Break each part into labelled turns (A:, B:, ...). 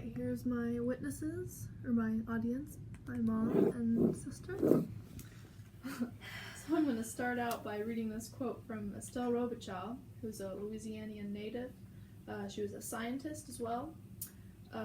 A: Okay, here's my witnesses, or my audience, my mom and sister. So I'm going to start out by reading this quote from Estelle Robichaud, who's a Louisianian native. She was a scientist as well.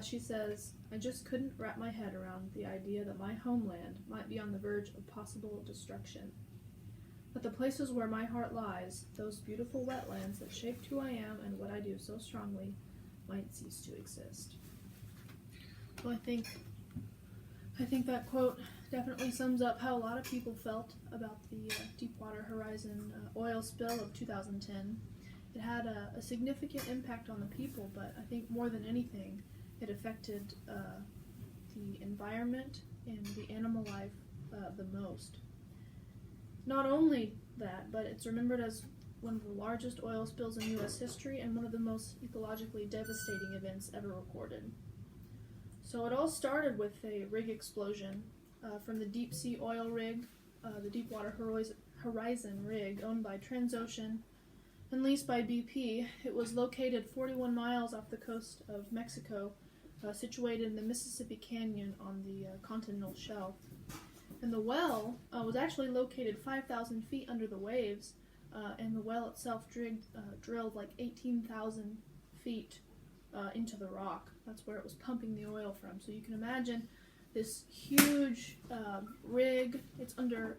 A: She says, "I just couldn't wrap my head around the idea that my homeland might be on the verge of possible destruction. That the places where my heart lies, those beautiful wetlands that shaped who I am and what I do so strongly, might cease to exist." So I think that quote definitely sums up how a lot of people felt about the Deepwater Horizon oil spill of 2010. It had a significant impact on the people, but I think more than anything, it affected the environment and the animal life the most. Not only that, but it's remembered as one of the largest oil spills in U.S. history and one of the most ecologically devastating events ever recorded. So it all started with a rig explosion from the deep sea oil rig, the Deepwater Horizon rig, owned by Transocean and leased by BP. It was located 41 miles off the coast of Mexico, situated in the Mississippi Canyon on the continental shelf. And the well was actually located 5,000 feet under the waves, and the well itself drilled like 18,000 feet into the rock. That's where it was pumping the oil from. So you can imagine this huge rig. It's under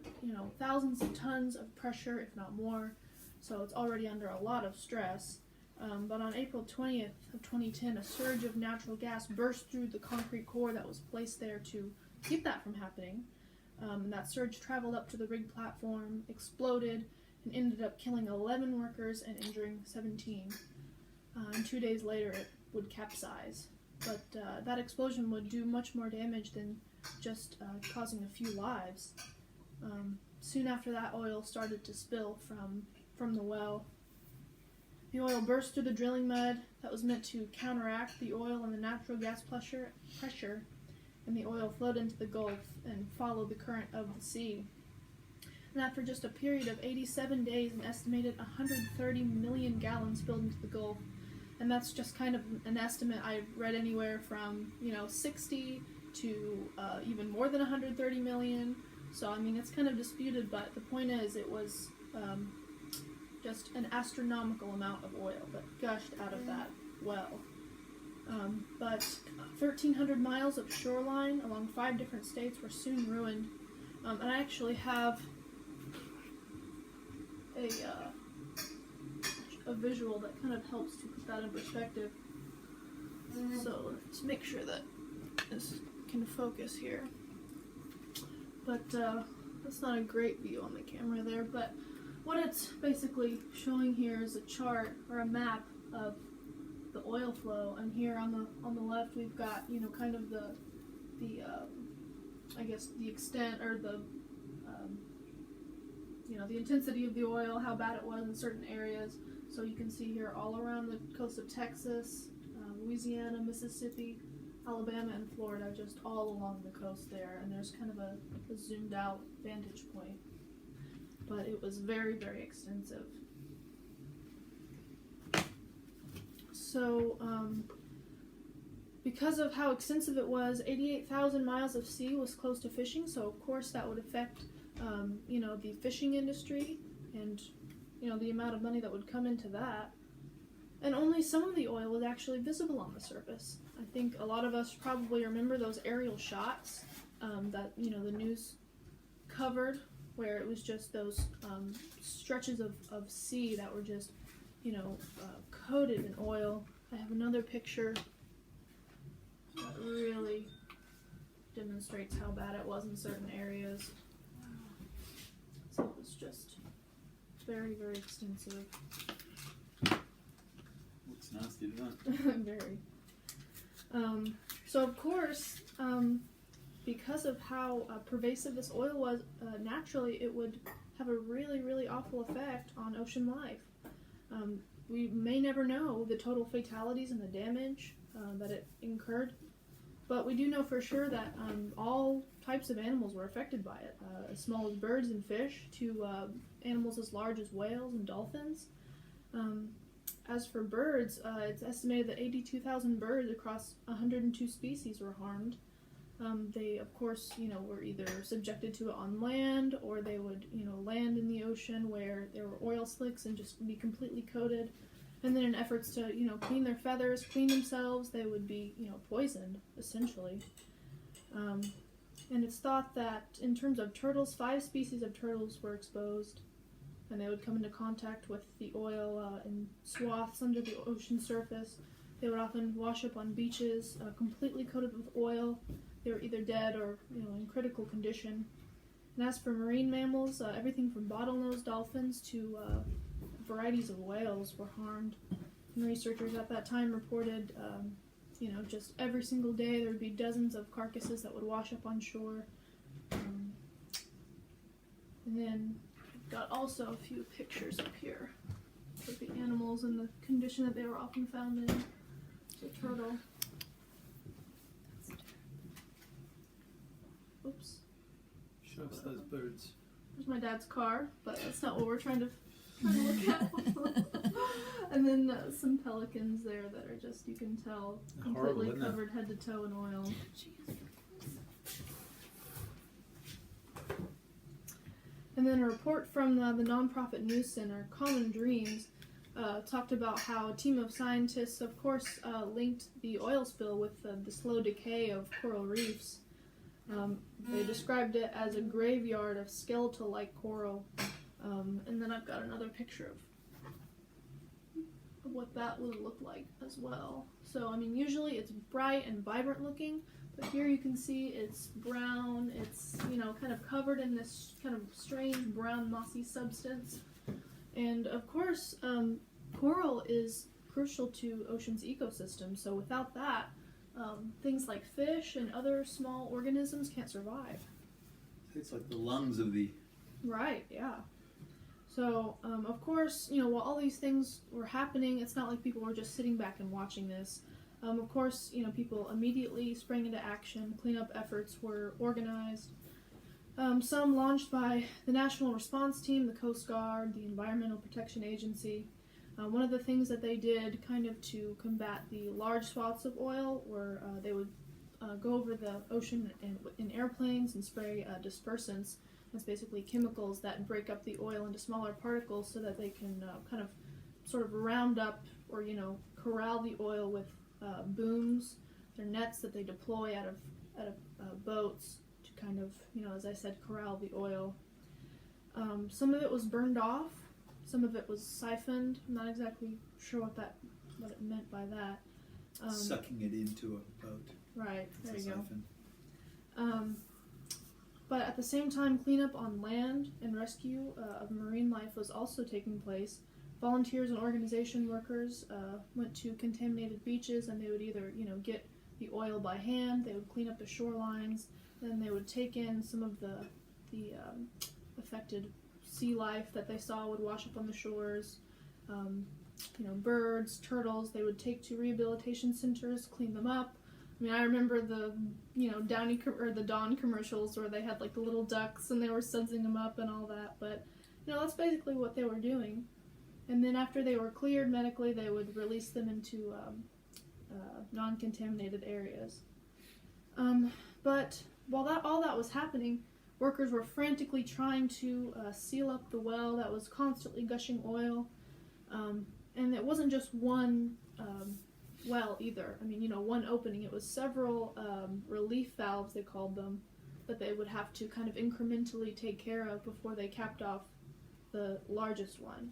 A: thousands of tons of pressure, if not more. So it's already under a lot of stress. But on April 20th of 2010, a surge of natural gas burst through the concrete core that was placed there to keep that from happening. And that surge traveled up to the rig platform, exploded, and ended up killing 11 workers and injuring 17. And 2 days later, it would capsize. But that explosion would do much more damage than just causing a few lives. Soon after that, oil started to spill from the well. The oil burst through the drilling mud that was meant to counteract the oil and the natural gas pressure, and the oil flowed into the Gulf and followed the current of the sea. And after just a period of 87 days, an estimated 130 million gallons spilled into the Gulf. And that's just kind of an estimate. I've read anywhere from 60 to even more than 130 million. So I mean, it's kind of disputed, but the point is, it was just an astronomical amount of oil that gushed out of that well. But 1,300 miles of shoreline along 5 different states were soon ruined. And I actually have a visual that kind of helps to put that in perspective. So let's make sure that this can focus here. But that's not a great view on the camera there, but what it's basically showing here is a chart or a map of the oil flow, and here on the left we've got kind of the I guess the extent or the the intensity of the oil, how bad it was in certain areas. So you can see here all around the coast of Texas, Louisiana, Mississippi, Alabama, and Florida, just all along the coast there, and there's kind of a zoomed out vantage point. But it was very, very extensive. So, because of how extensive it was, 88,000 miles of sea was closed to fishing, so of course that would affect, the fishing industry and, the amount of money that would come into that. And only some of the oil was actually visible on the surface. I think a lot of us probably remember those aerial shots that, the news covered, where it was just those stretches of sea that were just, coated in oil. I have another picture that really demonstrates how bad it was in certain areas. So it was just very, very extensive.
B: Looks nasty, doesn't it?
A: Very. So of course, because of how pervasive this oil was, naturally it would have a really, really awful effect on ocean life. We may never know the total fatalities and the damage that it incurred, but we do know for sure that all types of animals were affected by it, as small as birds and fish to animals as large as whales and dolphins. as for birds, it's estimated that 82,000 birds across 102 species were harmed. They, of course, were either subjected to it on land, or they would, land in the ocean where there were oil slicks and just be completely coated. And then in efforts to, clean their feathers, clean themselves, they would be, poisoned, essentially. And it's thought that in terms of turtles, 5 species of turtles were exposed, and they would come into contact with the oil in swaths under the ocean surface. They would often wash up on beaches, completely coated with oil. They were either dead or, in critical condition. And as for marine mammals, everything from bottlenose dolphins to varieties of whales were harmed. And researchers at that time reported, just every single day there would be dozens of carcasses that would wash up on shore. And then I've got also a few pictures up here of the animals and the condition that they were often found in. The turtle. Oops.
B: Show us those birds.
A: There's my dad's car, but that's not what we're trying to look at. And then some pelicans there that are just, you can tell, completely covered head to toe in oil. And then a report from the nonprofit news center, Common Dreams, talked about how a team of scientists, of course, linked the oil spill with the slow decay of coral reefs. They described it as a graveyard of skeletal-like coral. And then I've got another picture of what that would look like as well. So, usually it's bright and vibrant looking, but here you can see it's brown, it's, kind of covered in this kind of strange brown mossy substance. And of course, coral is crucial to ocean's ecosystem, so without that, things like fish and other small organisms can't survive.
B: It's like the lungs of the...
A: Right, yeah. So, of course, while all these things were happening, it's not like people were just sitting back and watching this. Of course, people immediately sprang into action. Cleanup efforts were organized. Some launched by the National Response Team, the Coast Guard, the Environmental Protection Agency. One of the things that they did kind of to combat the large swaths of oil were they would go over the ocean in airplanes and spray dispersants. That's basically chemicals that break up the oil into smaller particles so that they can kind of sort of round up or, corral the oil with booms. They're nets that they deploy out of boats to kind of, as I said, corral the oil. Some of it was burned off. Some of it was siphoned. I'm not exactly sure what it meant by that.
B: Sucking it into a boat.
A: Right, there you
B: siphon.
A: Go. But at the same time, cleanup on land and rescue of marine life was also taking place. Volunteers and organization workers went to contaminated beaches, and they would either, get the oil by hand, they would clean up the shorelines, then they would take in some of the affected sea life that they saw would wash up on the shores. Birds, turtles, they would take to rehabilitation centers, clean them up. I remember the, the Dawn commercials where they had like the little ducks and they were sudsing them up and all that. But, that's basically what they were doing. And then after they were cleared medically, they would release them into non-contaminated areas. But while all that was happening, workers were frantically trying to seal up the well that was constantly gushing oil. And it wasn't just one well either. One opening. It was several relief valves, they called them, that they would have to kind of incrementally take care of before they capped off the largest one.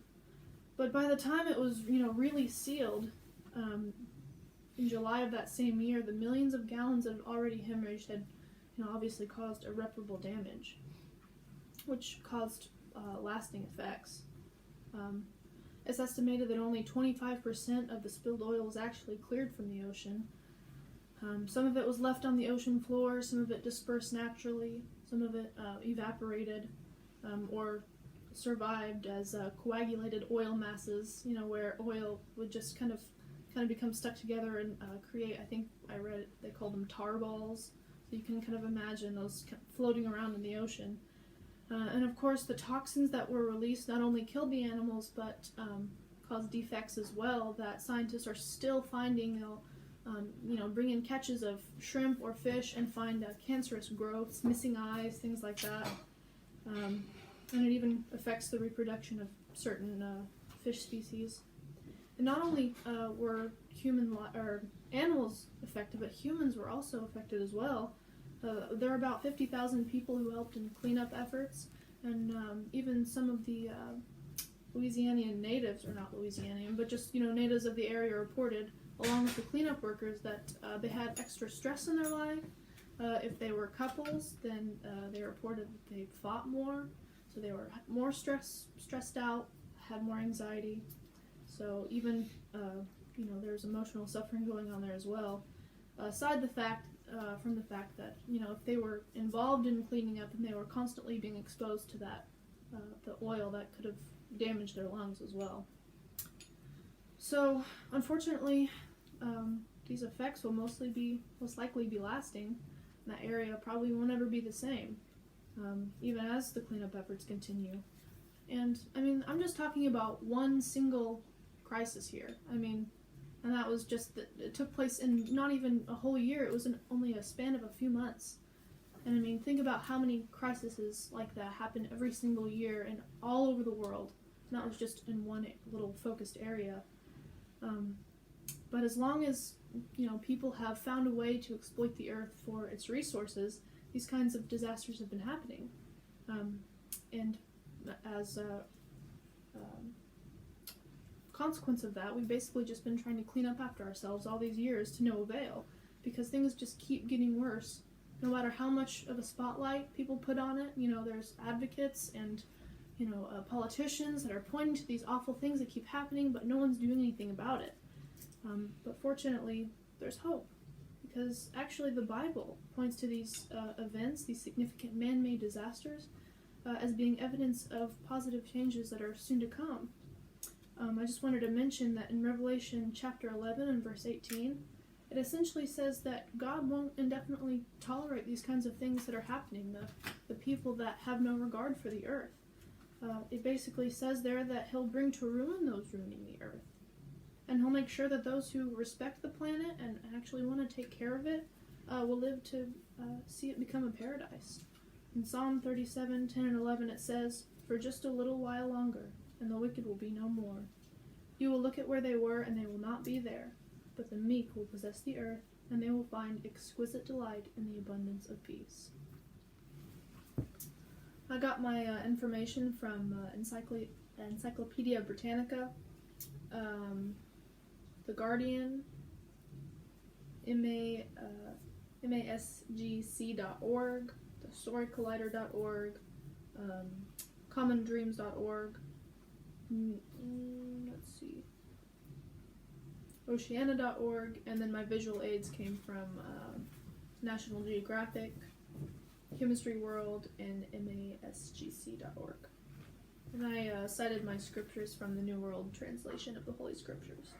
A: But by the time it was, really sealed, in July of that same year, the millions of gallons that had already hemorrhaged had, obviously caused irreparable damage, which caused lasting effects. It's estimated that only 25% of the spilled oil was actually cleared from the ocean. Some of it was left on the ocean floor, some of it dispersed naturally, some of it evaporated or survived as coagulated oil masses, where oil would just kind of become stuck together and create, I think I read it, they call them tar balls. So you can kind of imagine those floating around in the ocean. And of course, the toxins that were released not only killed the animals, but cause defects as well that scientists are still finding. They'll bring in catches of shrimp or fish and find cancerous growths, missing eyes, things like that. And it even affects the reproduction of certain fish species. And not only were animals affected, but humans were also affected as well. There are about 50,000 people who helped in cleanup efforts, and even some of the Louisianian natives, or not Louisianian, but just natives of the area reported, along with the cleanup workers, that they had extra stress in their life. If they were couples, then they reported that they fought more, so they were more stressed out, had more anxiety. So even there's emotional suffering going on there as well. Aside from the fact that if they were involved in cleaning up, and they were constantly being exposed to that the oil that could have damaged their lungs as well. So unfortunately, these effects will most likely be lasting. That area probably won't ever be the same, even as the cleanup efforts continue. And I'm just talking about one single crisis here. And that was just that it took place in not even a whole year. It was in only a span of a few months. And think about how many crises like that happen every single year and all over the world, not just in one little focused area. But as long as people have found a way to exploit the earth for its resources, these kinds of disasters have been happening. And as a consequence of that, we've basically just been trying to clean up after ourselves all these years to no avail, because things just keep getting worse. No matter how much of a spotlight people put on it, there's advocates and politicians that are pointing to these awful things that keep happening, but no one's doing anything about it. But fortunately, there's hope, because actually the Bible points to these events, these significant man-made disasters, as being evidence of positive changes that are soon to come. I just wanted to mention that in Revelation chapter 11 and verse 18, it essentially says that God won't indefinitely tolerate these kinds of things that are happening, the people that have no regard for the earth. It basically says there that he'll bring to ruin those ruining the earth. And he'll make sure that those who respect the planet and actually want to take care of it will live to see it become a paradise. In Psalm 37, 10 and 11 it says, "For just a little while longer, and the wicked will be no more. You will look at where they were, and they will not be there. But the meek will possess the earth, and they will find exquisite delight in the abundance of peace." I got my information from Encyclopedia Britannica, The Guardian, masgc.org, thestorycollider.org, commondreams.org, let's see, Oceana.org, and then my visual aids came from National Geographic, Chemistry World, and masgc.org. And I cited my scriptures from the New World Translation of the Holy Scriptures.